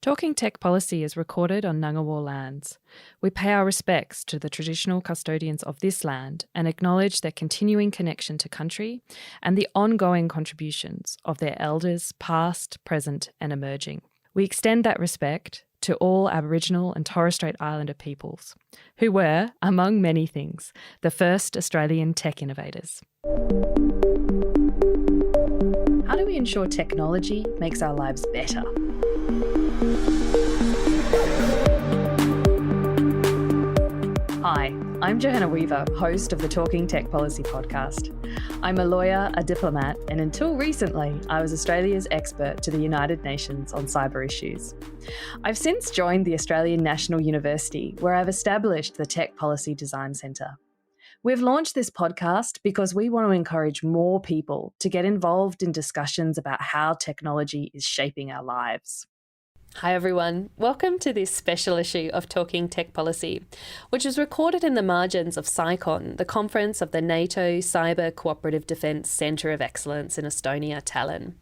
Talking Tech Policy is recorded on Ngunnawal lands. We pay our respects to the traditional custodians of this land and acknowledge their continuing connection to country and the ongoing contributions of their elders past, present and emerging. We extend that respect to all Aboriginal and Torres Strait Islander peoples, who were, among many things, the first Australian tech innovators. How do we ensure technology makes our lives better? Hi, I'm Johanna, host of the Talking Tech Policy podcast. I'm a lawyer, a diplomat, and until recently, I was Australia's expert to the United Nations on cyber issues. I've since joined the Australian National University, where I've established the Tech Policy Design Centre. We've launched this podcast because we want to encourage more people to get involved in discussions about how technology is shaping our lives. Hi everyone, welcome to this special issue of Talking Tech Policy, which was recorded in the margins of CyCon, the conference of the NATO Cyber Cooperative Defence Centre of Excellence in Estonia, Tallinn.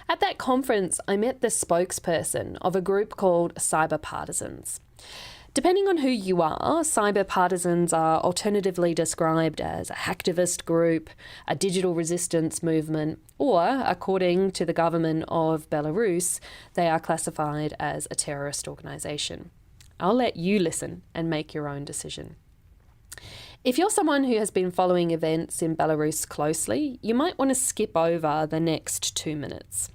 At that conference, I met the spokesperson of a group called Cyber Partisans. Depending on who you are, Cyber Partisans are alternatively described as a hacktivist group, a digital resistance movement, or, according to the government of Belarus, they are classified as a terrorist organisation. I'll let you listen and make your own decision. If you're someone who has been following events in Belarus closely, you might want to skip over the next 2 minutes.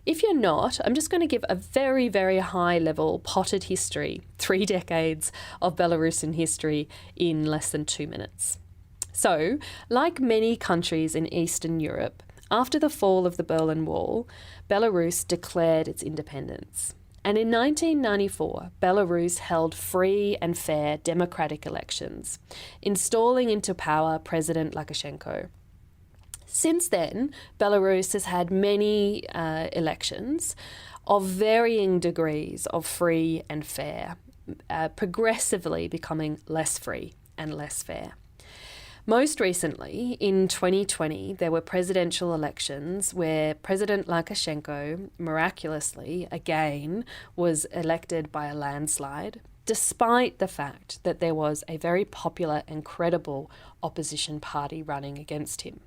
If you're not, I'm just going to give a very, very high-level potted history, 3 decades of Belarusian history in less than 2 minutes. So, like many countries in Eastern Europe, after the fall of the Berlin Wall, Belarus declared its independence. And in 1994, Belarus held free and fair democratic elections, installing into power President Lukashenko. Since then, Belarus has had many elections of varying degrees of free and fair, progressively becoming less free and less fair. Most recently, in 2020, there were presidential elections where President Lukashenko, miraculously, again, was elected by a landslide, despite the fact that there was a very popular and credible opposition party running against him.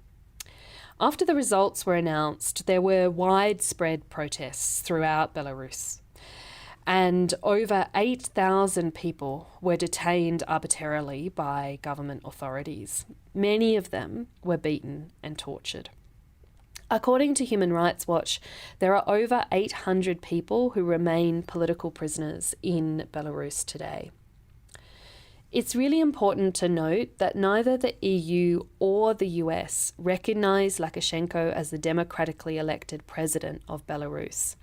After the results were announced, there were widespread protests throughout Belarus, and over 8,000 people were detained arbitrarily by government authorities. Many of them were beaten and tortured. According to Human Rights Watch, there are over 800 people who remain political prisoners in Belarus today. It's really important to note that neither the EU or the US recognise Lukashenko as the democratically elected president of Belarus.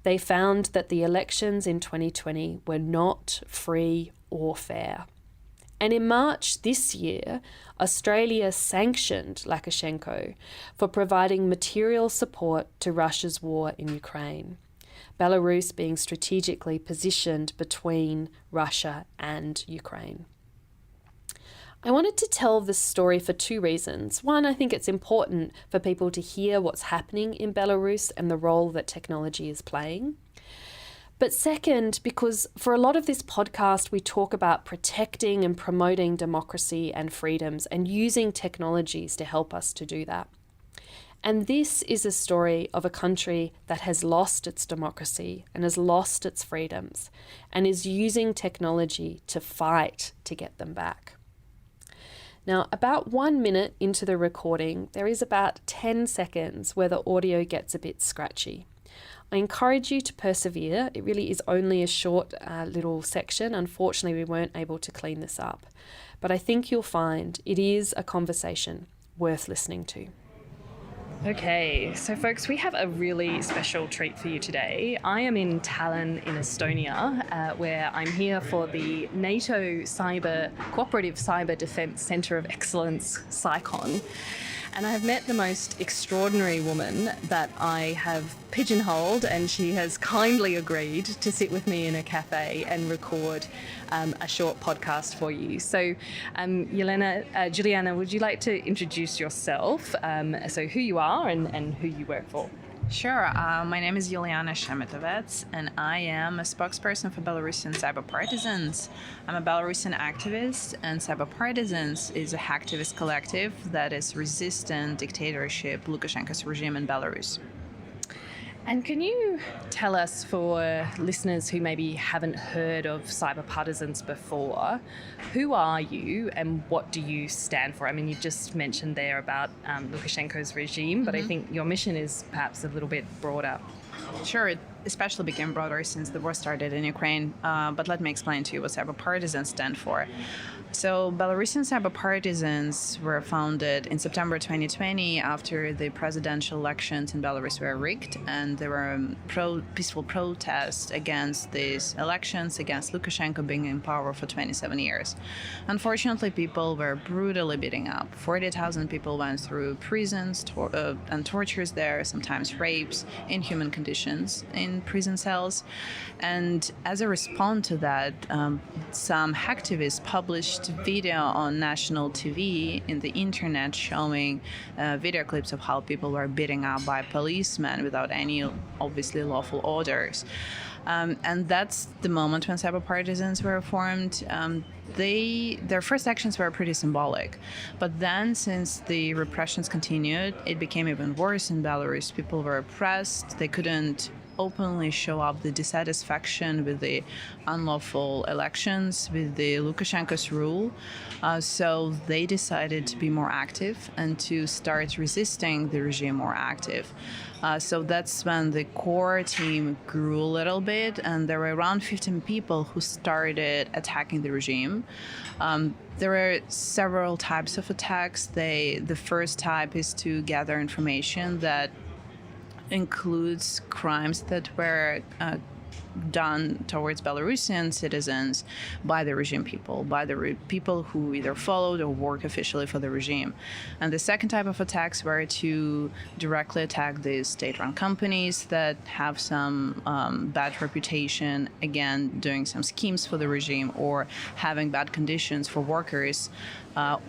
They found that the elections in 2020 were not free or fair. And in March this year, Australia sanctioned Lukashenko for providing material support to Russia's war in Ukraine, Belarus being strategically positioned between Russia and Ukraine. I wanted to tell this story for 2 reasons. One, I think it's important for people to hear what's happening in Belarus and the role that technology is playing. But second, because for a lot of this podcast, we talk about protecting and promoting democracy and freedoms and using technologies to help us to do that. And this is a story of a country that has lost its democracy and has lost its freedoms and is using technology to fight to get them back. Now, about 1 minute into the recording, there is about 10 seconds where the audio gets a bit scratchy. I encourage you to persevere. It really is only a short little section. Unfortunately, we weren't able to clean this up. But I think you'll find it is a conversation worth listening to. Okay, so folks, we have a really special treat for you today. I am in Tallinn in Estonia, where I'm here for the NATO Cooperative Cyber Defence Centre of Excellence, CyCon. And I have met the most extraordinary woman that I have pigeonholed, and she has kindly agreed to sit with me in a cafe and record a short podcast for you. So, Juliana, would you like to introduce yourself, so who you are and who you work for? Sure. My name is Yuliana Shemetovets, and I am a spokesperson for Belarusian Cyber Partisans. I'm a Belarusian activist, and Cyber Partisans is a hacktivist collective that is resisting dictatorship Lukashenko's regime in Belarus. And can you tell us, for listeners who maybe haven't heard of Cyber Partisans before, who are you and what do you stand for? I mean, you've just mentioned there about Lukashenko's regime, but I think your mission is perhaps a little bit broader. Sure, it especially became broader since the war started in Ukraine, but let me explain to you what Cyber Partisans stand for. So Belarusian Cyber Partisans were founded in September 2020 after the presidential elections in Belarus were rigged, and there were peaceful protests against these elections, against Lukashenko being in power for 27 years. Unfortunately, people were brutally beaten up. 40,000 people went through prisons and tortures there, sometimes rapes, inhuman conditions in prison cells. And as a response to that, some hacktivists published video on national TV in the internet showing video clips of how people were beaten up by policemen without any obviously lawful orders. And that's the moment when Cyber Partisans were formed. Their first actions were pretty symbolic. But then, since the repressions continued, it became even worse in Belarus. People were oppressed. They couldn't openly show up the dissatisfaction with the unlawful elections, with the Lukashenko's rule. So they decided to be more active and to start resisting the regime more active. So that's when the core team grew a little bit, and there were around 15 people who started attacking the regime. There were several types of attacks. The first type is to gather information that includes crimes that were done towards Belarusian citizens by the regime people, by the people who either followed or work officially for the regime. And the second type of attacks were to directly attack the state-run companies that have some bad reputation, again, doing some schemes for the regime or having bad conditions for workers.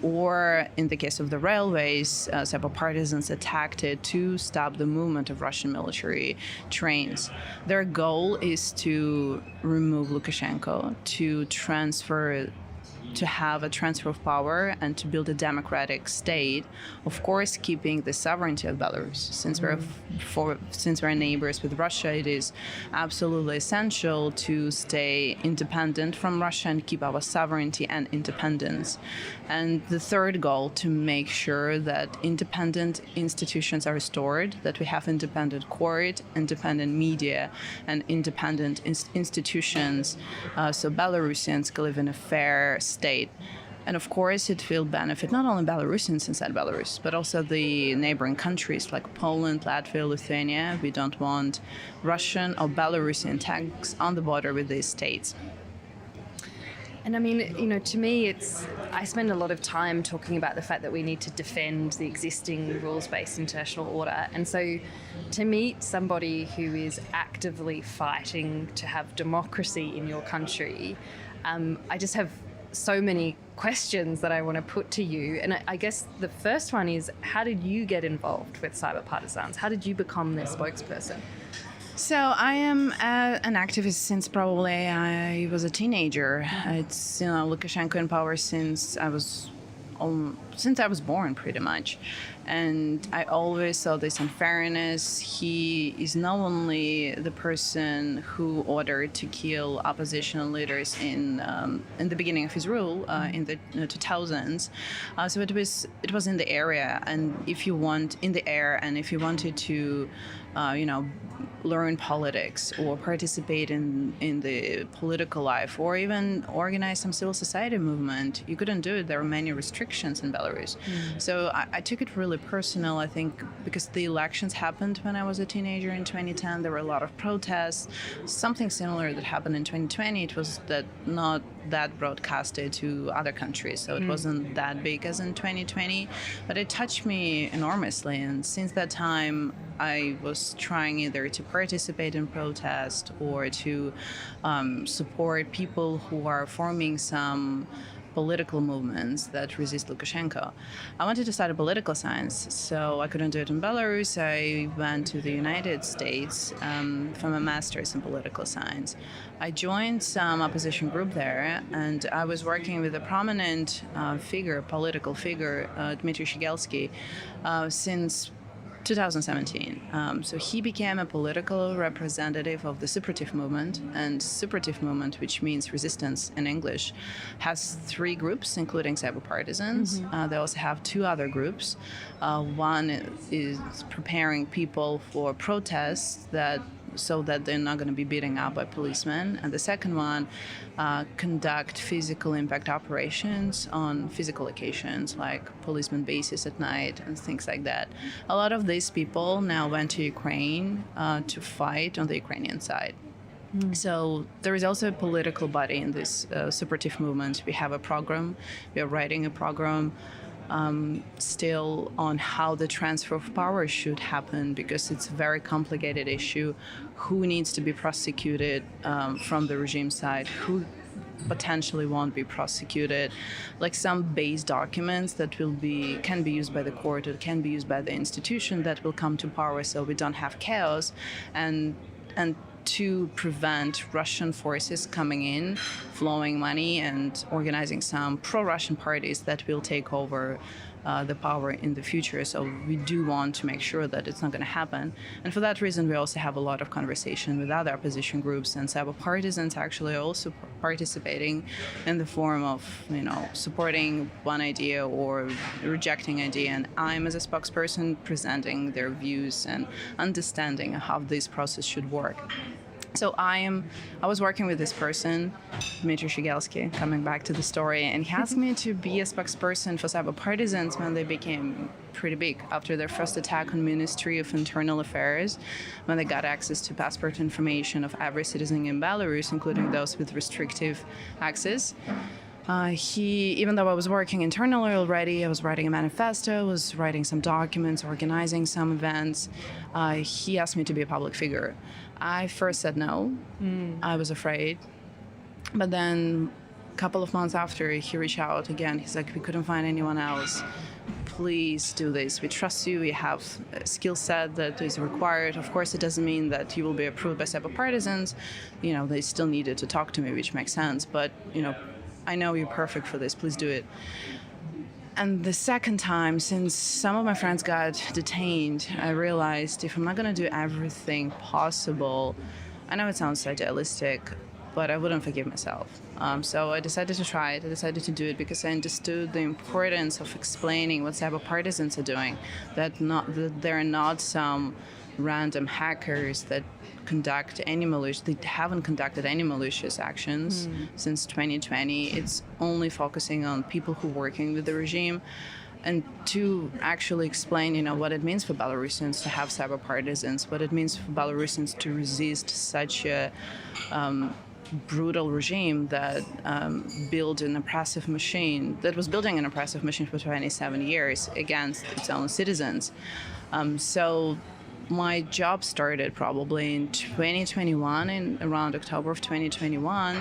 Or in the case of the railways, Cyber Partisans attacked it to stop the movement of Russian military trains. Their goal is to remove Lukashenko, to have a transfer of power and to build a democratic state, of course keeping the sovereignty of Belarus. Since we're neighbors with Russia, it is absolutely essential to stay independent from Russia and keep our sovereignty and independence. And the third goal, to make sure that independent institutions are restored, that we have independent court, independent media, and independent institutions, so Belarusians can live in a fair state. And of course, it will benefit not only Belarusians inside Belarus, but also the neighboring countries like Poland, Latvia, Lithuania. We don't want Russian or Belarusian tanks on the border with these states. And I mean, to me, I spend a lot of time talking about the fact that we need to defend the existing rules-based international order. And so to meet somebody who is actively fighting to have democracy in your country, I just have so many questions that I want to put to you. And I guess the first one is, how did you get involved with Cyber Partisans? How did you become their spokesperson? So I am an activist since probably I was a teenager. It's Lukashenko in power since I was born, pretty much. And I always saw this unfairness. He is not only the person who ordered to kill opposition leaders in the beginning of his rule in the 2000s. So it was in the area, and if you wanted to learn politics or participate in the political life or even organize some civil society movement, you couldn't do it. There were many restrictions in Belarus. So I took it really personal, I think, because the elections happened when I was a teenager in 2010. There were a lot of protests. Something similar that happened in 2020, it was not that broadcasted to other countries, so it wasn't that big as in 2020, but it touched me enormously. And since that time, I was trying either to participate in protest or to support people who are forming some political movements that resist Lukashenko. I wanted to study political science, so I couldn't do it in Belarus. I went to the United States for my master's in political science. I joined some opposition group there, and I was working with a prominent political figure, Dmitry Shigelsky, since 2017. So he became a political representative of the separative movement, and separative movement, which means resistance in English, has 3 groups, including Cyber Partisans. They also have 2 other groups. One is preparing people for protests so that they're not going to be beaten up by policemen. And the second one conduct physical impact operations on physical occasions like policeman bases at night and things like that. A lot of these people now went to Ukraine to fight on the Ukrainian side. So there is also a political body in this separative movement. We have a program. We are writing a program still on how the transfer of power should happen, because it's a very complicated issue. Who needs to be prosecuted from the regime side? Who potentially won't be prosecuted? Like some base documents that can be used by the court, or can be used by the institution that will come to power, so we don't have chaos, and to prevent Russian forces coming in, flowing money, and organizing some pro-Russian parties that will take over the power in the future. So we do want to make sure that it's not going to happen. And for that reason, we also have a lot of conversation with other opposition groups, and Cyber Partisans actually are also participating in the form of, supporting one idea or rejecting idea. And I'm, as a spokesperson, presenting their views and understanding how this process should work. So I was working with this person, Dmitry Shigelsky, coming back to the story, and he asked me to be a spokesperson for Cyber Partisans when they became pretty big after their first attack on Ministry of Internal Affairs, when they got access to passport information of every citizen in Belarus, including those with restrictive access. Even though I was working internally already, I was writing a manifesto, was writing some documents, organizing some events. He asked me to be a public figure. I first said no. I was afraid. But then a couple of months after, he reached out again. He's like, we couldn't find anyone else. Please do this. We trust you. You have a skill set that is required. Of course, it doesn't mean that you will be approved by Cyber Partisans. They still needed to talk to me, which makes sense. But, I know you're perfect for this. Please do it. And the second time, since some of my friends got detained, I realized if I'm not going to do everything possible, I know it sounds idealistic, but I wouldn't forgive myself. So I decided to try it. I decided to do it because I understood the importance of explaining what Cyber Partisans are doing, that they're not some random hackers that they haven't conducted any malicious actions since 2020. It's only focusing on people who are working with the regime, and to actually explain, what it means for Belarusians to have Cyber Partisans, what it means for Belarusians to resist such a brutal regime that built an oppressive machine, that was building an oppressive machine for 27 years against its own citizens. So my job started probably in 2021, in around October of 2021,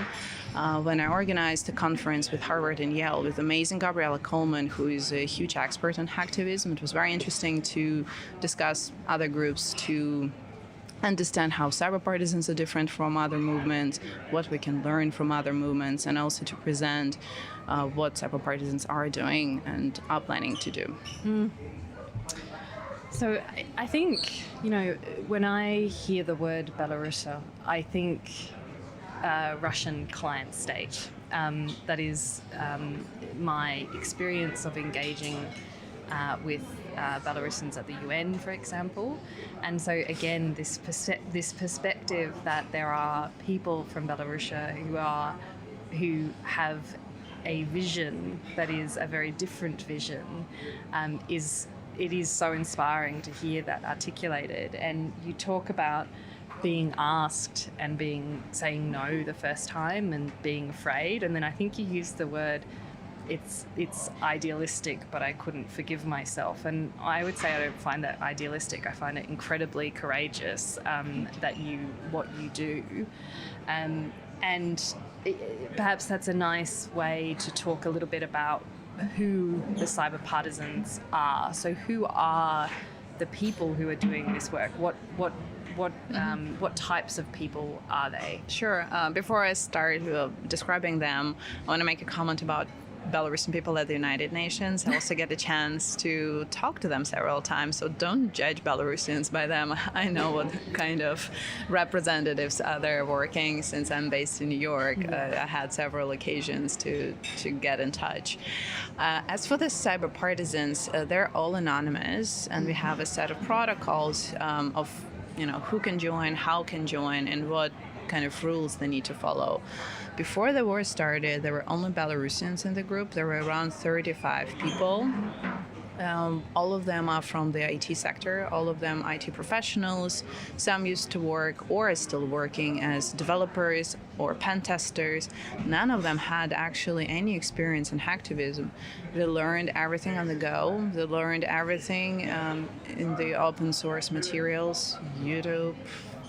when I organized a conference with Harvard and Yale with amazing Gabriella Coleman, who is a huge expert on hacktivism. It was very interesting to discuss other groups, to understand how Cyber Partisans are different from other movements, what we can learn from other movements, and also to present what Cyber Partisans are doing and are planning to do. So I think, when I hear the word Belarus, I think Russian client state. That is my experience of engaging with Belarusians at the UN, for example. And so again, this perspective that there are people from Belarus who have a vision that is a very different vision it is so inspiring to hear that articulated. And you talk about being asked and saying no the first time and being afraid. And then I think you used the word it's idealistic, but I couldn't forgive myself. And I would say I don't find that idealistic. I find it incredibly courageous what you do, and perhaps that's a nice way to talk a little bit about who the Cyber Partisans are. So who are the people who are doing this work? What types of people are they? Sure. Before I start describing them, I want to make a comment about Belarusian people at the United Nations. I also get a chance to talk to them several times, so don't judge Belarusians by them. I know what kind of representatives they're working. Since I'm based in New York, I had several occasions to get in touch. As for the Cyber Partisans, they're all anonymous, and we have a set of protocols of who can join, how can join, and what kind of rules they need to follow. Before the war started, there were only Belarusians in the group. There were around 35 people. All of them are from the IT sector, all of them IT professionals. Some used to work or are still working as developers or pen testers. None of them had actually any experience in hacktivism. They learned everything on the go. They learned everything in the open source materials, YouTube,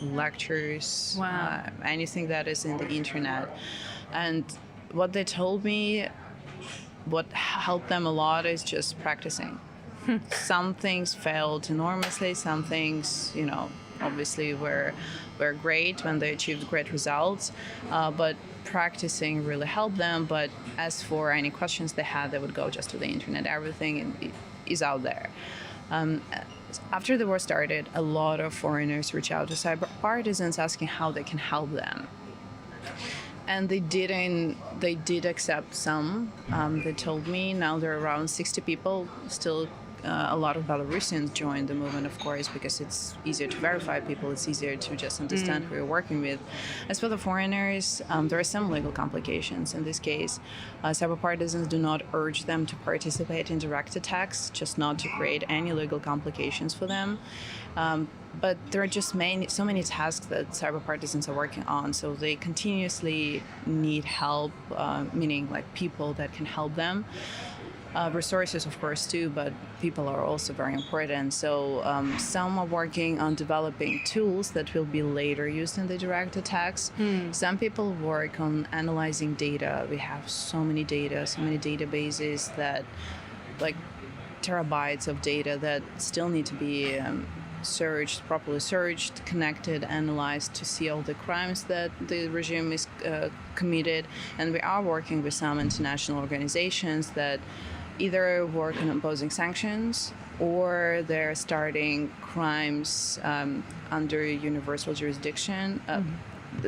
lectures, anything that is in the internet. And what they told me, what helped them a lot is just practicing. Some things failed enormously. Some things, obviously were great when they achieved great results. But practicing really helped them. But as for any questions they had, they would go just to the internet. Everything is out there. After the war started, a lot of foreigners reached out to Cyber Partisans asking how they can help them. And they did accept some. They told me now there are around 60 people. Still, a lot of Belarusians joined the movement, of course, because it's easier to verify people. It's easier to just understand who you're working with. As for the foreigners, there are some legal complications. In this case, Cyber Partisans do not urge them to participate in direct attacks, just not to create any legal complications for them. But there are just so many tasks that Cyber Partisans are working on, so they continuously need help, meaning like people that can help them. Resources, of course, too, but people are also very important. So some are working on developing tools that will be later used in the direct attacks. Some people work on analyzing data. We have so many data, so many databases that, like terabytes of data that still need to be properly searched, connected, analyzed to see all the crimes that the regime is committed. And we are working with some international organizations that either work on imposing sanctions or they're starting crimes under universal jurisdiction,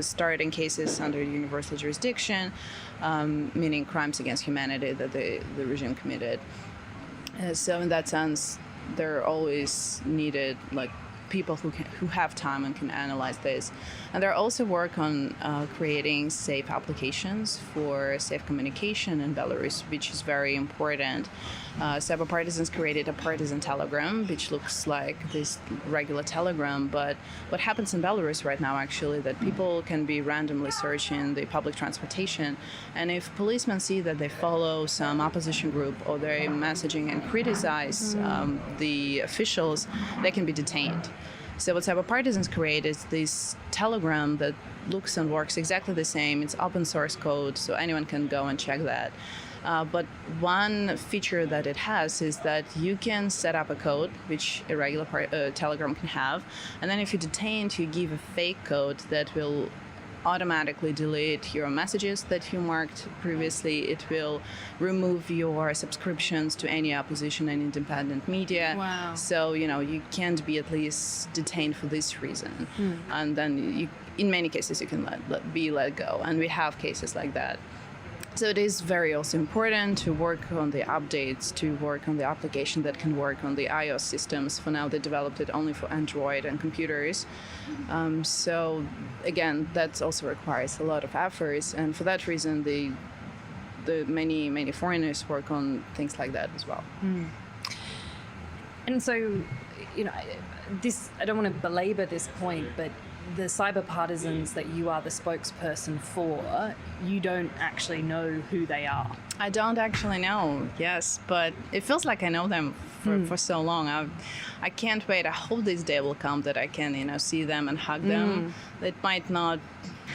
starting cases under universal jurisdiction, meaning crimes against humanity that the regime committed. So in that sense, they're always needed, like people who have time and can analyze this. And there also work on creating safe applications for safe communication in Belarus, which is very important. Cyber Partisans created a partisan telegram, which looks like this regular telegram, but what happens in Belarus right now, actually, that people can be randomly searching the public transportation, and if policemen see that they follow some opposition group or they're messaging and criticize the officials, they can be detained. So what Cyber Partisans create is this telegram that looks and works exactly the same. It's open source code, so anyone can go and check that. But one feature that it has is that you can set up a code, which a regular Telegram can have, and then if you're detained, you give a fake code that will automatically delete your messages that you marked previously. It will remove your subscriptions to any opposition and independent media. Wow. So, you can't be at least detained for this reason. And then in many cases, you can be let go. And we have cases like that. So it is very also important to work on the updates, to work on the application that can work on the iOS systems. For now, they developed it only for Android and computers. So again, that also requires a lot of efforts. And for that reason, the many foreigners work on things like that as well. And so, I don't want to belabor this point, but the Cyber Partisans that you are the spokesperson for, you don't actually know who they are. I don't actually know, yes, but it feels like I know them for so long. I can't wait. I hope this day will come that I can, see them and hug them. It might not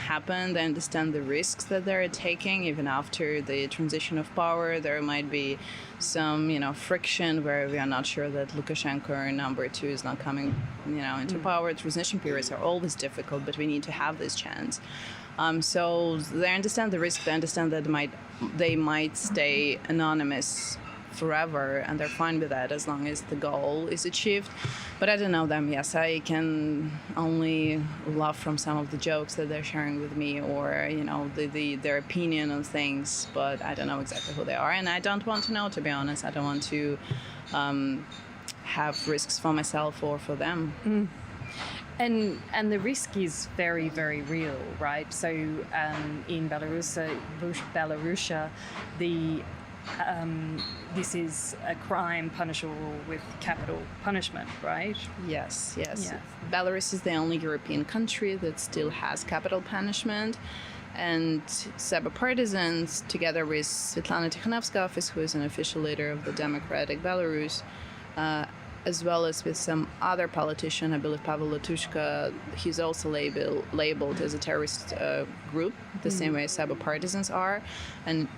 happen. I understand the risks that they're taking. Even after the transition of power, there might be some, friction where we are not sure that Lukashenko number 2 is not coming, into power. Transition periods are always difficult, but we need to have this chance. So they understand the risk. They understand that they might stay anonymous forever, and they're fine with that as long as the goal is achieved. But I don't know them. Yes, I can only laugh from some of the jokes that they're sharing with me, or their opinion on things. But I don't know exactly who they are, and I don't want to know, to be honest. I don't want to have risks for myself or for them. And the risk is very, very real, right? So in Belarusia, this is a crime punishable with capital punishment, right? Yes. Yeah. Belarus is the only European country that still has capital punishment. And Cyber Partisans, together with Svetlana Tikhanovskaya, who is an official leader of the Democratic Belarus, as well as with some other politician, I believe Pavel Latushka, he's also labeled as a terrorist group, the same way Cyber Partisans are. And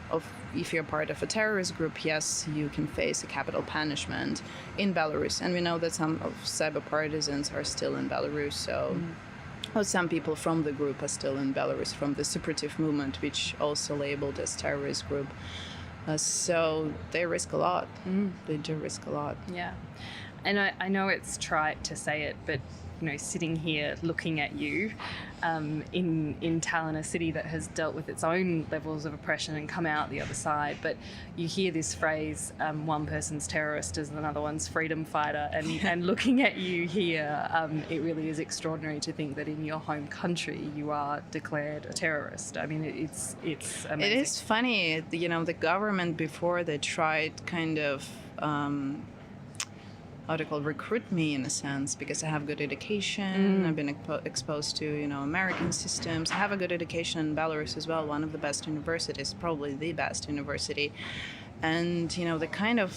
if you're part of a terrorist group, yes, you can face a capital punishment in Belarus. And we know that some of Cyber Partisans are still in Belarus, so... Well, some people from the group are still in Belarus, from the separatist movement, which also labeled as terrorist group. So they risk a lot. They do risk a lot. Yeah. And I know it's trite to say it, but sitting here looking at you in Tallinn, a city that has dealt with its own levels of oppression and come out the other side, but you hear this phrase, one person's terrorist is another one's freedom fighter, and looking at you here, it really is extraordinary to think that in your home country you are declared a terrorist. I mean, it's amazing. It is funny, the government before, they tried kind of recruit me in a sense, because I have good education. I've been exposed to American systems. I have a good education in Belarus as well, one of the best universities, probably the best university. And they kind of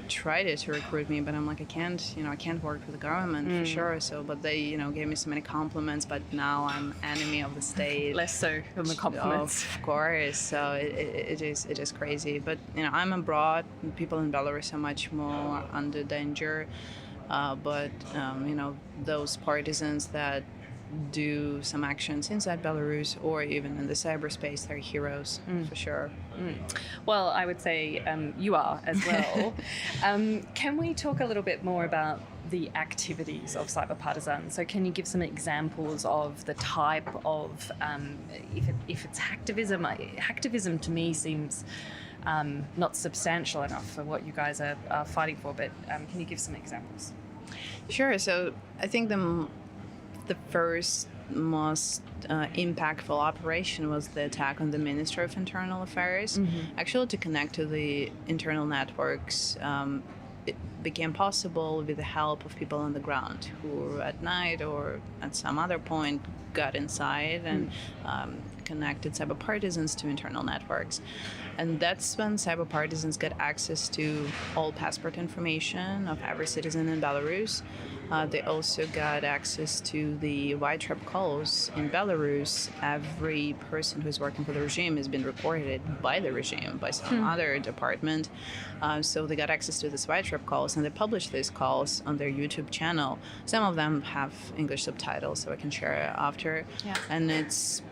tried to recruit me, but I'm like, I can't work for the government for sure. So, but they gave me so many compliments. But now I'm enemy of the state. Less so than the compliments, of course. So it is crazy. But I'm abroad. People in Belarus are much more under danger. But those partisans that do some actions inside Belarus or even in the cyberspace, they're heroes for sure. Well, I would say you are as well. Can we talk a little bit more about the activities of Cyber Partisans? So can you give some examples of the type of, if it's hacktivism? Hacktivism to me seems not substantial enough for what you guys are fighting for, but can you give some examples? Sure. So I think the first most impactful operation was the attack on the Ministry of Internal Affairs. Actually, to connect to the internal networks, it became possible with the help of people on the ground who at night or at some other point got inside and connected Cyber Partisans to internal networks. And that's when Cyber Partisans get access to all passport information of every citizen in Belarus. They also got access to the white trap calls in Belarus. Every person who's working for the regime has been reported by the regime, by some other department. So they got access to these white trap calls, and they publish these calls on their YouTube channel. Some of them have English subtitles, so I can share it after. Yeah. And it's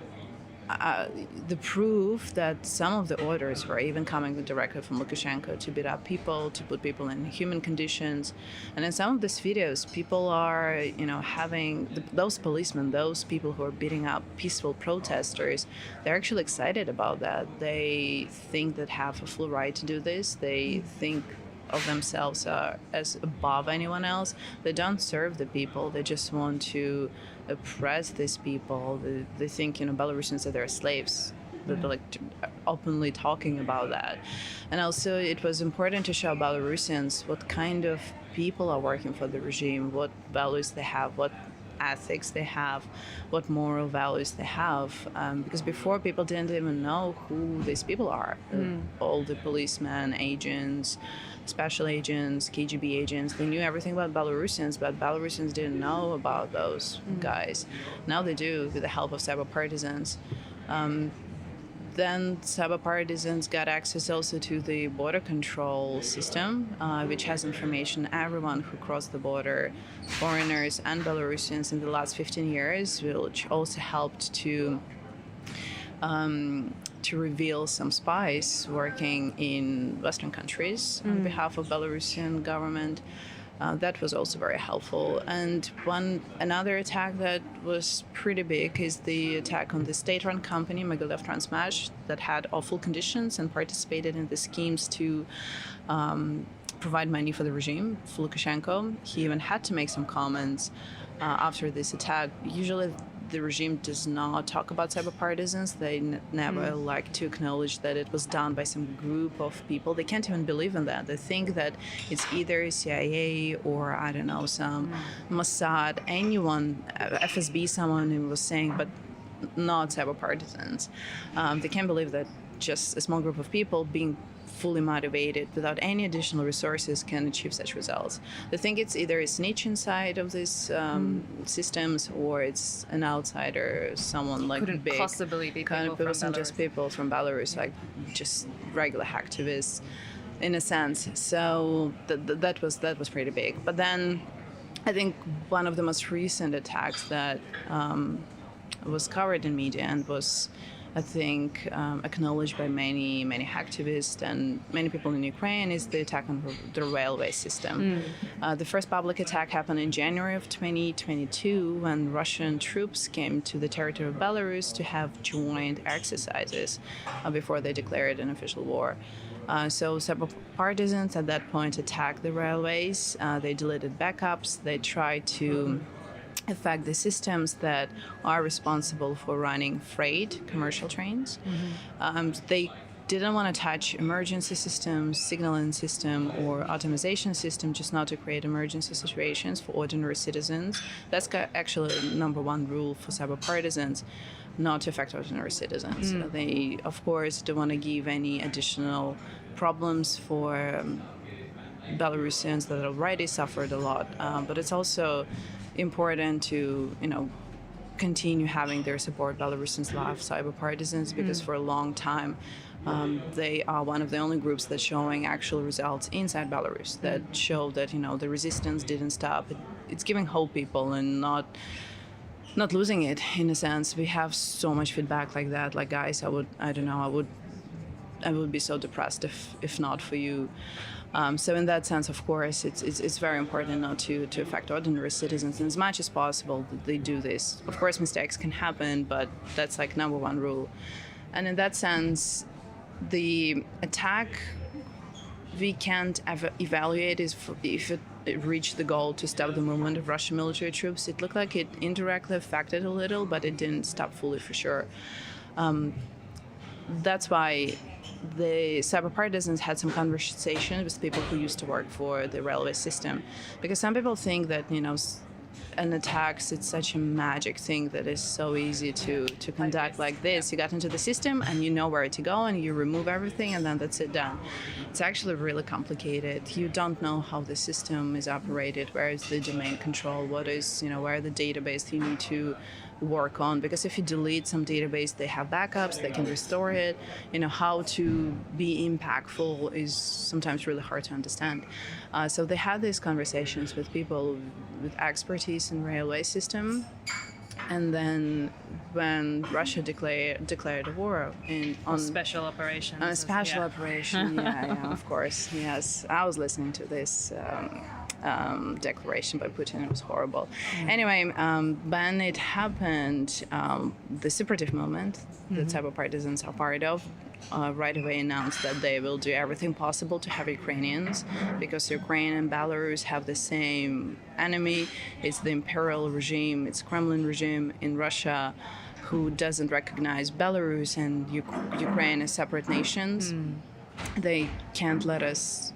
the proof that some of the orders were even coming directly from Lukashenko to beat up people, to put people in human conditions. And in some of these videos, people are, having those policemen, those people who are beating up peaceful protesters, they're actually excited about that. They think that have a full right to do this. They think of themselves as above anyone else. They don't serve the people. They just want to oppress these people. They think, Belarusians, that they're slaves. They're like openly talking about that. And also it was important to show Belarusians what kind of people are working for the regime, what values they have, what ethics they have, what moral values they have. Because before, people didn't even know who these people are. All the policemen, agents, special agents, KGB agents, they knew everything about Belarusians, but Belarusians didn't know about those guys. Now they do, with the help of Cyber Partisans. Then Cyber Partisans got access also to the border control system, which has information everyone who crossed the border, foreigners and Belarusians in the last 15 years, which also helped to reveal some spies working in Western countries on behalf of Belarusian government. That was also very helpful. And another attack that was pretty big is the attack on the state-run company, Mogilев Transmash, that had awful conditions and participated in the schemes to provide money for the regime, for Lukashenko. He even had to make some comments after this attack. Usually the regime does not talk about Cyber Partisans. They never like to acknowledge that it was done by some group of people. They can't even believe in that. They think that it's either CIA or, I don't know, some Mossad, anyone, FSB, someone who was saying, but not Cyber Partisans. They can't believe that just a small group of people being fully motivated without any additional resources can achieve such results. They think it's either a snitch inside of these systems or it's an outsider, someone like Couldn't big. possibly be people It from wasn't just Belarus. people from Belarus, like just regular activists, in a sense. So that was pretty big. But then I think one of the most recent attacks that was covered in media and was, I think, acknowledged by many activists and many people in Ukraine is the attack on the railway system. The first public attack happened in January of 2022 when Russian troops came to the territory of Belarus to have joint exercises before they declared an official war. So Cyber Partisans at that point attacked the railways. They deleted backups. They tried to affect the systems that are responsible for running freight commercial trains. They didn't want to touch emergency systems, signaling system, or automation system, just not to create emergency situations for ordinary citizens. That's actually number one rule for Cyber Partisans, not to affect ordinary citizens. They, of course, don't want to give any additional problems for Belarusians that already suffered a lot. But it's also important to, continue having their support. Belarusians love Cyber Partisans because for a long time they are one of the only groups that's showing actual results inside Belarus that show that the resistance didn't stop. It's giving hope people and not losing it, in a sense. We have so much feedback like that. Like, guys, I would be so depressed if not for you. So in that sense, of course, it's very important not to affect ordinary citizens, and as much as possible they do this. Of course, mistakes can happen, but that's like number one rule. And in that sense, the attack, we can't evaluate if it reached the goal to stop the movement of Russian military troops. It looked like it indirectly affected a little, but it didn't stop fully for sure. That's why the Cyber Partisans had some conversations with people who used to work for the railway system, because some people think that an attack, it's such a magic thing that is so easy to conduct like this. You got into the system and you know where to go and you remove everything and then that's it done. It's actually really complicated. You don't know how the system is operated, where is the domain control, what is, where the database you need to work on, because if you delete some database, they have backups, they can restore it. How to be impactful is sometimes really hard to understand. So they had these conversations with people with expertise in railway system. And then when Russia declared a war on special operations. On a special operation, yeah, of course, yes. I was listening to this declaration by Putin. It was horrible. Anyway, when it happened, the separative movement that Cyber Partisans are part of right away announced that they will do everything possible to have Ukrainians, because Ukraine and Belarus have the same enemy. It's the imperial regime, it's Kremlin regime in Russia, who doesn't recognize Belarus and Ukraine as separate nations. They can't let us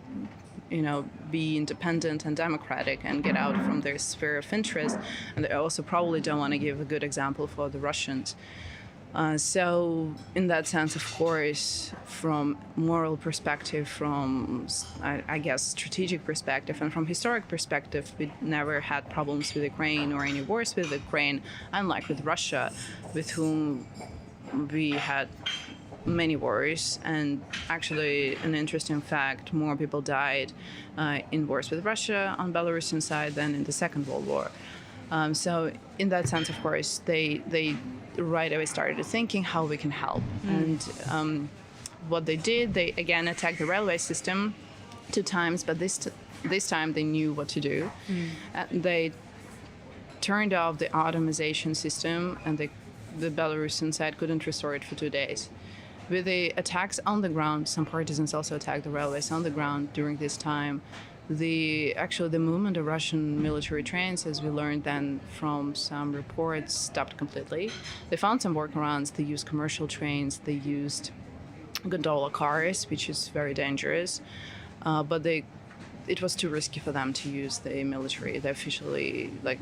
be independent and democratic and get out from their sphere of interest. And they also probably don't want to give a good example for the Russians. So in that sense, of course, from moral perspective, from, I guess, strategic perspective, and from historic perspective, we never had problems with Ukraine or any wars with Ukraine, unlike with Russia, with whom we had many wars. And actually, an interesting fact, more people died in wars with Russia on Belarusian side than in the Second World War. So in that sense, of course, they right away started thinking how we can help. And what they did, they again attacked the railway system 2 times, but this time they knew what to do. They turned off the automation system, and the Belarusian side couldn't restore it for 2 days. With the attacks on the ground, some partisans also attacked the railways on the ground during this time. The movement of Russian military trains, as we learned then from some reports, stopped completely. They found some workarounds. They used commercial trains. They used gondola cars, which is very dangerous. But it was too risky for them to use the military. They officially, like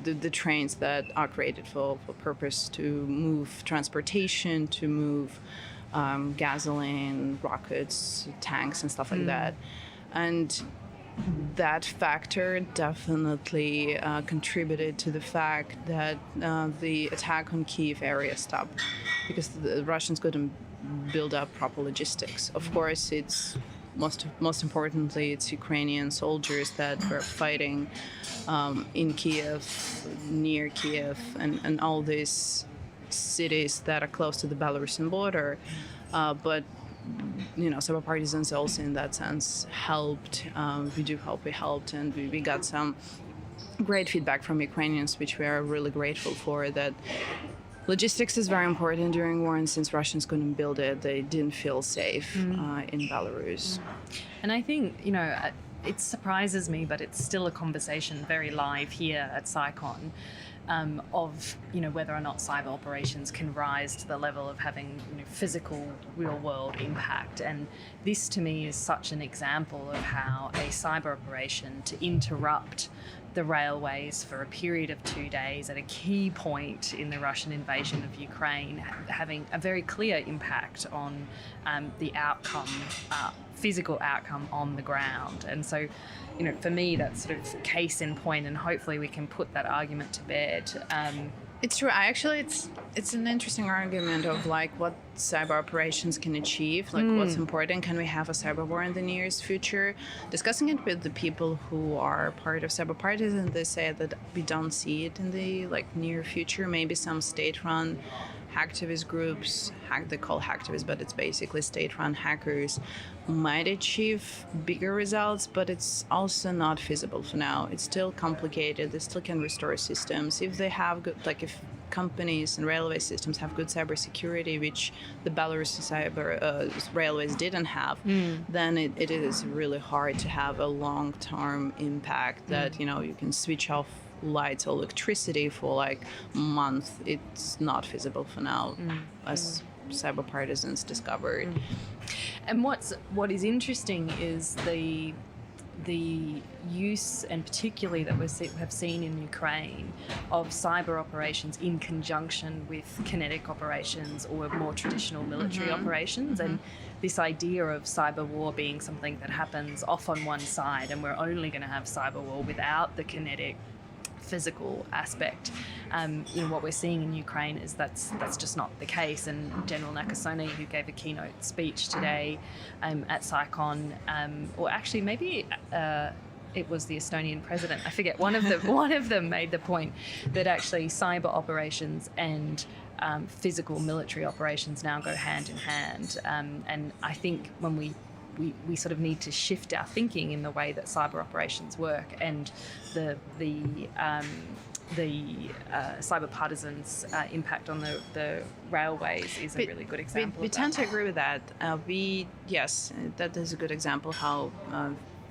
the trains that are created for purpose to move transportation, to move gasoline, rockets, tanks, and stuff like that. And that factor definitely contributed to the fact that the attack on Kyiv area stopped, because the Russians couldn't build up proper logistics. Of course, it's most importantly, it's Ukrainian soldiers that were fighting in Kyiv, near Kyiv, and all these cities that are close to the Belarusian border. But Cyber Partisans also in that sense helped. We helped, and we got some great feedback from Ukrainians, which we are really grateful for, that logistics is very important during war, and since Russians couldn't build it, they didn't feel safe in Belarus. And I think, it surprises me, but it's still a conversation very live here at CyCon. Of whether or not cyber operations can rise to the level of having physical real world impact, and this to me is such an example of how a cyber operation to interrupt the railways for a period of 2 days at a key point in the Russian invasion of Ukraine, having a very clear impact on the outcome, physical outcome on the ground. And so for me, that's sort of case in point, and hopefully we can put that argument to bed. It's true. It's an interesting argument of what cyber operations can achieve, what's important. Can we have a cyber war in the nearest future? Discussing it with the people who are part of Cyber Partisans, they say that we don't see it in the near future. Maybe some state-run hacktivist groups, they call hacktivists, but it's basically state-run hackers, might achieve bigger results, but it's also not feasible for now. It's still complicated. They still can restore systems. If they have good, if companies and railway systems have good cybersecurity, which the Belarusian railways didn't have, then it is really hard to have a long-term impact that, you can switch off lights or electricity for a month. It's not feasible for now, as Cyber Partisans discovered. And what is interesting is the use, and particularly that we have seen in Ukraine, of cyber operations in conjunction with kinetic operations or more traditional military operations. And this idea of cyber war being something that happens off on one side, and we're only going to have cyber war without the kinetic physical aspect. What we're seeing in Ukraine is that's just not the case. And General Nakasone, who gave a keynote speech today at CyCon, or actually maybe it was the Estonian president, I forget, one of them made the point that actually cyber operations and physical military operations now go hand in hand. And I think when we sort of need to shift our thinking in the way that cyber operations work, and the Cyber Partisans' impact on the railways is a really good example. We tend to agree with that. Yes, that is a good example how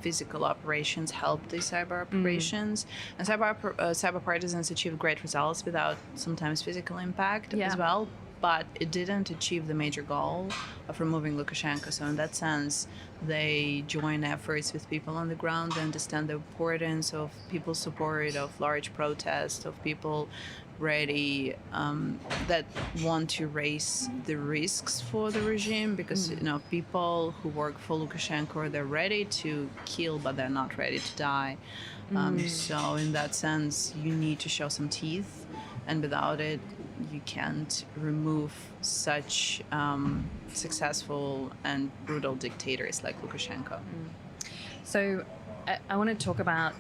physical operations help the cyber operations, and cyber partisans achieve great results without sometimes physical impact as well. but it didn't achieve the major goal of removing Lukashenko. So in that sense, they join efforts with people on the ground. They understand the importance of people's support, of large protests, of people ready that want to raise the risks for the regime, because people who work for Lukashenko, they're ready to kill, but they're not ready to die. So in that sense, you need to show some teeth, and without it, you can't remove such successful and brutal dictators like Lukashenko. So I want to talk about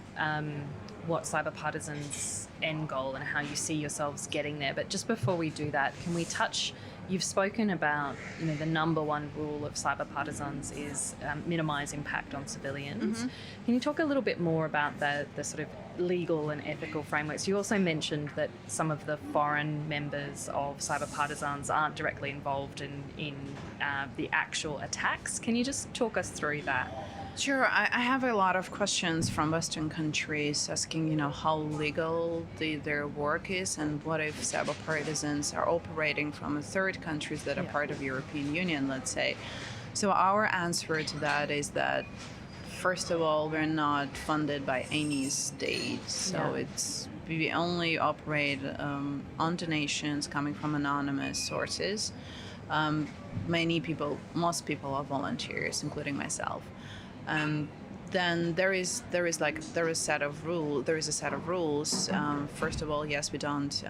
what Cyber Partisans' end goal and how you see yourselves getting there. But just before we do that, can we touch, you've spoken about, the number one rule of Cyber Partisans is minimise impact on civilians. Can you talk a little bit more about the sort of legal and ethical frameworks? You also mentioned that some of the foreign members of Cyber Partisans aren't directly involved in the actual attacks. Can you just talk us through that? Sure. I have a lot of questions from Western countries asking, how legal their work is, and what if Cyber Partisans are operating from third countries that are part of European Union, let's say. So our answer to that is that, first of all, we're not funded by any state. So we only operate on donations coming from anonymous sources. Most people are volunteers, including myself. Then there is a set of rules. First of all, yes, we don't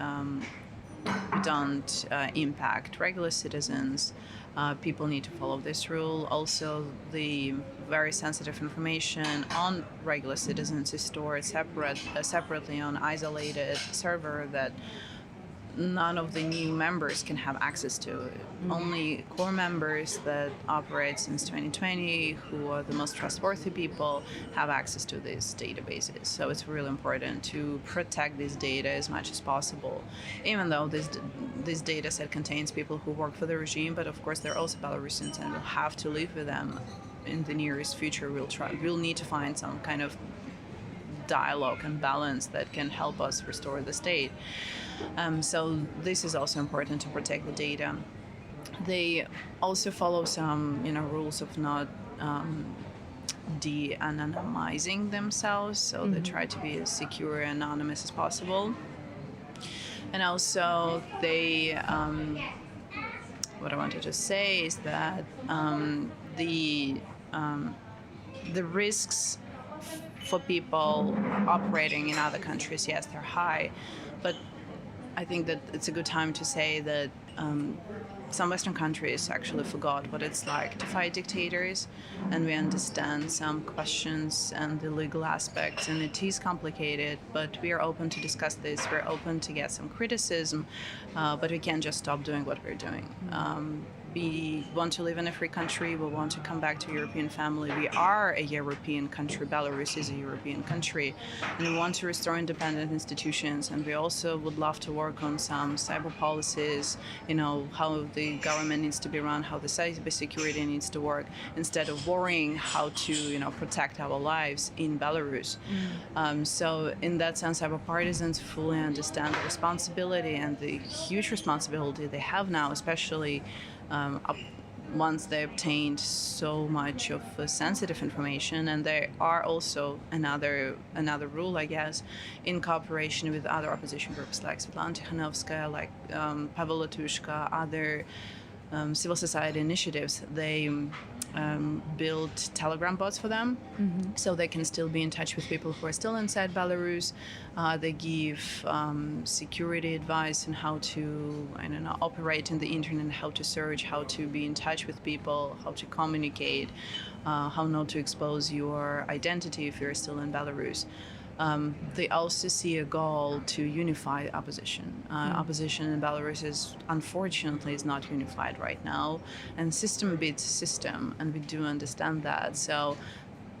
impact regular citizens. People need to follow this rule. Also, the very sensitive information on regular citizens is stored separately on isolated server that none of the new members can have access to. Only core members that operate since 2020, who are the most trustworthy people, have access to these databases. So it's really important to protect this data as much as possible, even though this data set contains people who work for the regime, but of course they're also Belarusians, and we'll have to live with them in the nearest future. We'll need to find some kind of dialogue and balance that can help us restore the state. So this is also important to protect the data. They also follow some, rules of not de-anonymizing themselves, so they try to be as secure and anonymous as possible. And also they, what I wanted to say is that the risks for people operating in other countries, yes, they're high, but I think that it's a good time to say that some Western countries actually forgot what it's like to fight dictators, and we understand some questions and the legal aspects, and it is complicated, but we are open to discuss this. We're open to get some criticism, but we can't just stop doing what we're doing. We want to live in a free country. We want to come back to European family. We are a European country. Belarus is a European country. And we want to restore independent institutions. And we also would love to work on some cyber policies, how the government needs to be run, how the cyber security needs to work, instead of worrying how to, protect our lives in Belarus. So in that sense, Cyber Partisans fully understand the responsibility and the huge responsibility they have now, especially once they obtained so much of sensitive information. And there are also another rule, I guess, in cooperation with other opposition groups like Svetlana Tikhanovskaya, like Pavel Latushka, other civil society initiatives. They build Telegram bots for them, so they can still be in touch with people who are still inside Belarus. They give security advice on how to, operate in the internet, how to search, how to be in touch with people, how to communicate, how not to expose your identity if you're still in Belarus. They also see a goal to unify opposition. Opposition in Belarus unfortunately is not unified right now, and system beats system, and we do understand that. So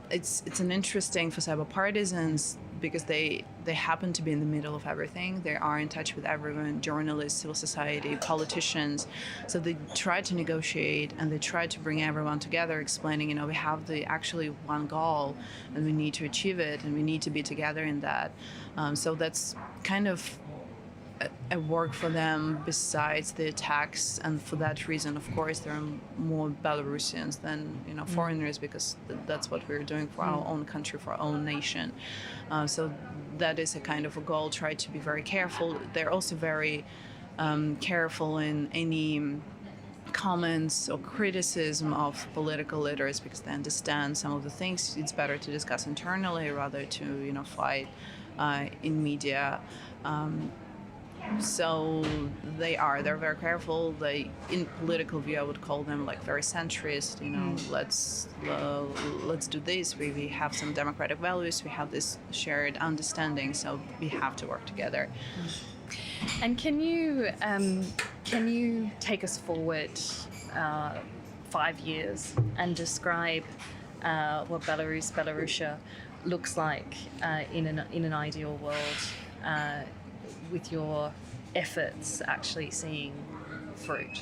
it's an interesting for Cyber Partisans, because they happen to be in the middle of everything. They are in touch with everyone, journalists, civil society, politicians. So they try to negotiate, and they try to bring everyone together, explaining, we have actually one goal, and we need to achieve it, and we need to be together in that. So that's kind of a work for them besides the attacks, and for that reason, of course, there are more Belarusians than foreigners, because that's what we're doing for our own country, for our own nation. So that is a kind of a goal. Try to be very careful. They're also very careful in any comments or criticism of political leaders, because they understand some of the things it's better to discuss internally rather to fight in media. So they're very careful. They, in political view, I would call them like very centrist. Let's do this. We have some democratic values. We have this shared understanding. So we have to work together. And can you take us forward 5 years and describe what Belarusia looks like in an ideal world, with your efforts actually seeing fruit?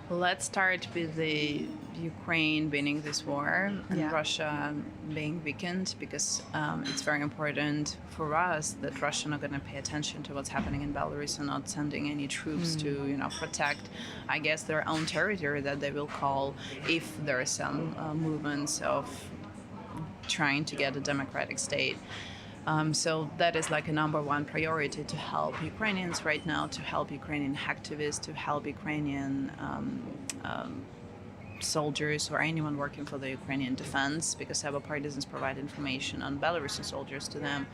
Let's start with the Ukraine winning this war and Russia being weakened, because it's very important for us that Russia not going to pay attention to what's happening in Belarus and not sending any troops to protect, I guess, their own territory that they will call if there are some movements of trying to get a democratic state. So that is like a number one priority, to help Ukrainians right now, to help Ukrainian activists, to help Ukrainian soldiers or anyone working for the Ukrainian defense, because Cyber Partisans provide information on Belarusian soldiers to them,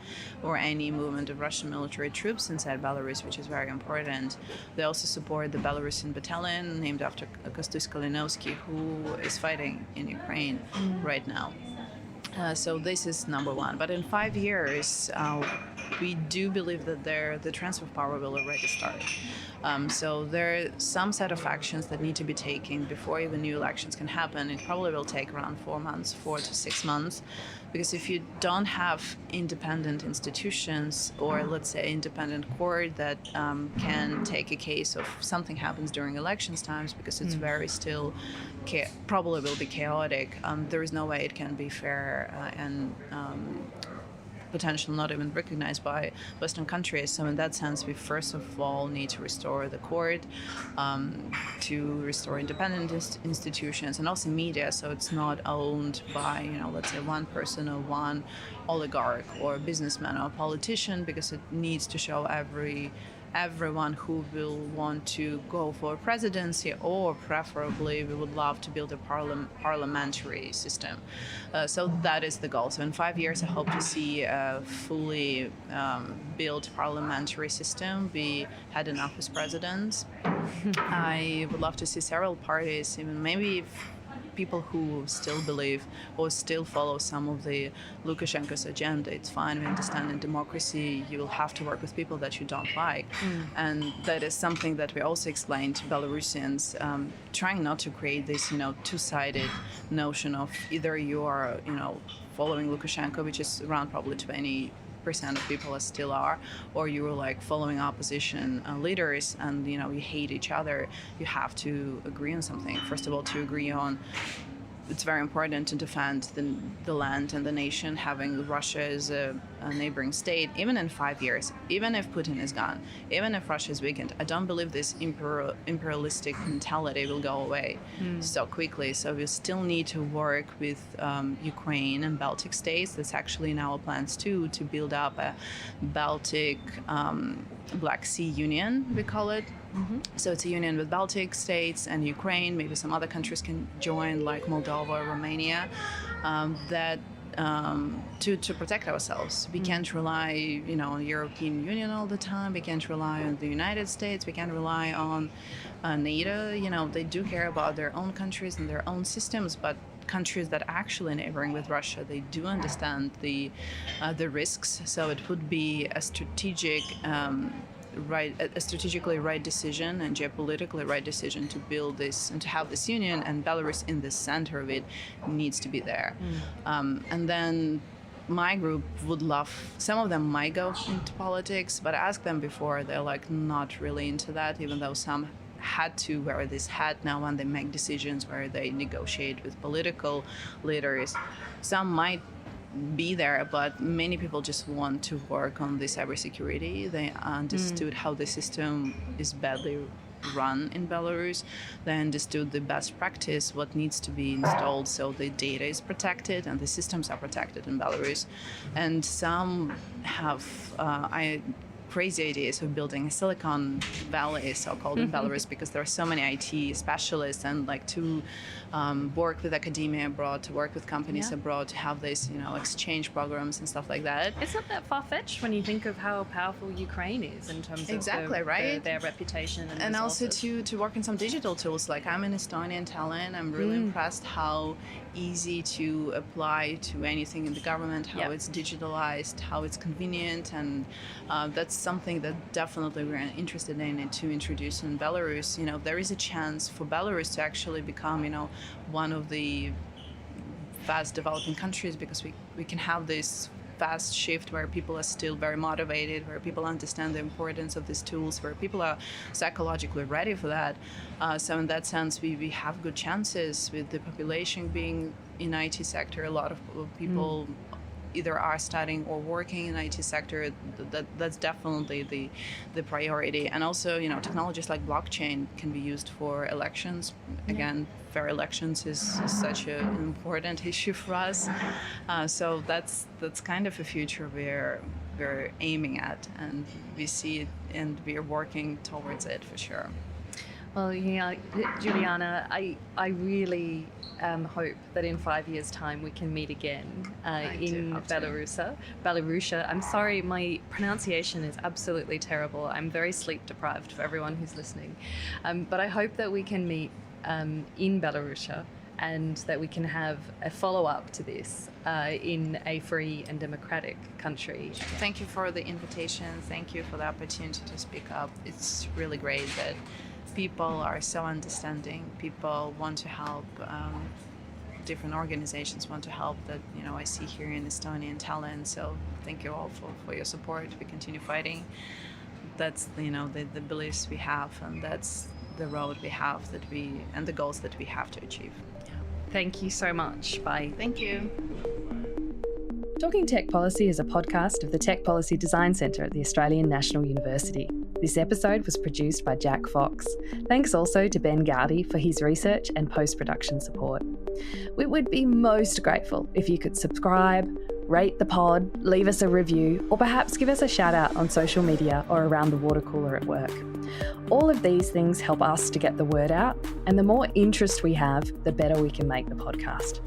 or any movement of Russian military troops inside Belarus, which is very important. They also support the Belarusian battalion named after Kostus Kalinowski, who is fighting in Ukraine right now. So this is number one. But in 5 years, we do believe that the transfer of power will already start. So there are some set of actions that need to be taken before even new elections can happen. It probably will take around 4 to 6 months. Because if you don't have independent institutions, or let's say independent court that can take a case of something happens during elections times, because it's very still probably will be chaotic, there is no way it can be fair and potentially not even recognized by Western countries. So in that sense, we first of all need to restore the court, to restore independent institutions, and also media, so it's not owned by, let's say one person or one oligarch or businessman or politician, because it needs to show everyone who will want to go for presidency, or preferably we would love to build a parliamentary system. So that is the goal. So in 5 years, I hope to see a fully built parliamentary system. We had enough as presidents. I would love to see several parties, even maybe people who still believe or still follow some of the Lukashenko's agenda. It's fine, we understand in democracy you will have to work with people that you don't like. And that is something that we also explain to Belarusians, trying not to create this, two-sided notion of either you are, following Lukashenko, which is around probably 20% of people still are, or you were like following opposition leaders and you hate each other. You have to agree on something. First of all, to agree on, it's very important to defend the land and the nation. Having Russia as a neighboring state, even in 5 years, even if Putin is gone, even if Russia is weakened, I don't believe this imperialistic mentality will go away so quickly. So we still need to work with Ukraine and Baltic states. That's actually in our plans too, to build up a Baltic Black Sea Union, we call it. So it's a union with Baltic states and Ukraine. Maybe some other countries can join, like Moldova or Romania, to protect ourselves. We can't rely, on the European Union all the time. We can't rely on the United States. We can't rely on NATO. They do care about their own countries and their own systems, but countries that are actually neighboring with Russia, they do understand the risks. So it would be a strategically right decision and geopolitically right decision to build this and to have this union, and Belarus in the center of it needs to be there. And then my group would love, some of them might go into politics, but I asked them before, they're like not really into that, even though some had to wear this hat now when they make decisions where they negotiate with political leaders. Some might be there, but many people just want to work on the cybersecurity. They understood how the system is badly run in Belarus. They understood the best practice, what needs to be installed so the data is protected and the systems are protected in Belarus. And some have crazy ideas of building a Silicon Valley, so-called, in Belarus, because there are so many IT specialists, and like to work with academia abroad, to work with companies abroad, to have these, exchange programs and stuff like that. It's not that far-fetched when you think of how powerful Ukraine is in terms of their reputation and also to work in some digital tools. Like, I'm in Estonian Tallinn. I'm really impressed how easy to apply to anything in the government, how it's digitalized, how it's convenient, and that's something that definitely we're interested in to introduce in Belarus. There is a chance for Belarus to actually become, one of the fast developing countries, because we can have this fast shift where people are still very motivated, where people understand the importance of these tools, where people are psychologically ready for that. So in that sense, we have good chances with the population being in IT sector. A lot of people either are studying or working in IT sector. That's definitely the priority. And also, technologies like blockchain can be used for elections. Again, fair elections is such an important issue for us. So that's kind of a future we're aiming at, and we see it, and we're working towards it for sure. Well, Juliana, I really hope that in 5 years' time we can meet again in Belarusia. I'm sorry, my pronunciation is absolutely terrible. I'm very sleep deprived for everyone who's listening. But I hope that we can meet in Belarusia, and that we can have a follow-up to this in a free and democratic country. Thank you for the invitation. Thank you for the opportunity to speak up. It's really great that people are so understanding. People want to help. Different organizations want to help that, I see here in Estonia and Tallinn. So thank you all for your support. We continue fighting. That's, the beliefs we have, and that's the road we have and the goals that we have to achieve. Thank you so much. Bye. Thank you. Talking Tech Policy is a podcast of the Tech Policy Design Centre at the Australian National University. This episode was produced by Jack Fox. Thanks also to Ben Gowdie for his research and post-production support. We would be most grateful if you could subscribe, rate the pod, leave us a review, or perhaps give us a shout out on social media or around the water cooler at work. All of these things help us to get the word out, and the more interest we have, the better we can make the podcast.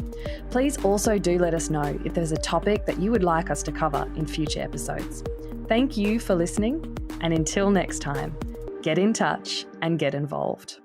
Please also do let us know if there's a topic that you would like us to cover in future episodes. Thank you for listening, and until next time, get in touch and get involved.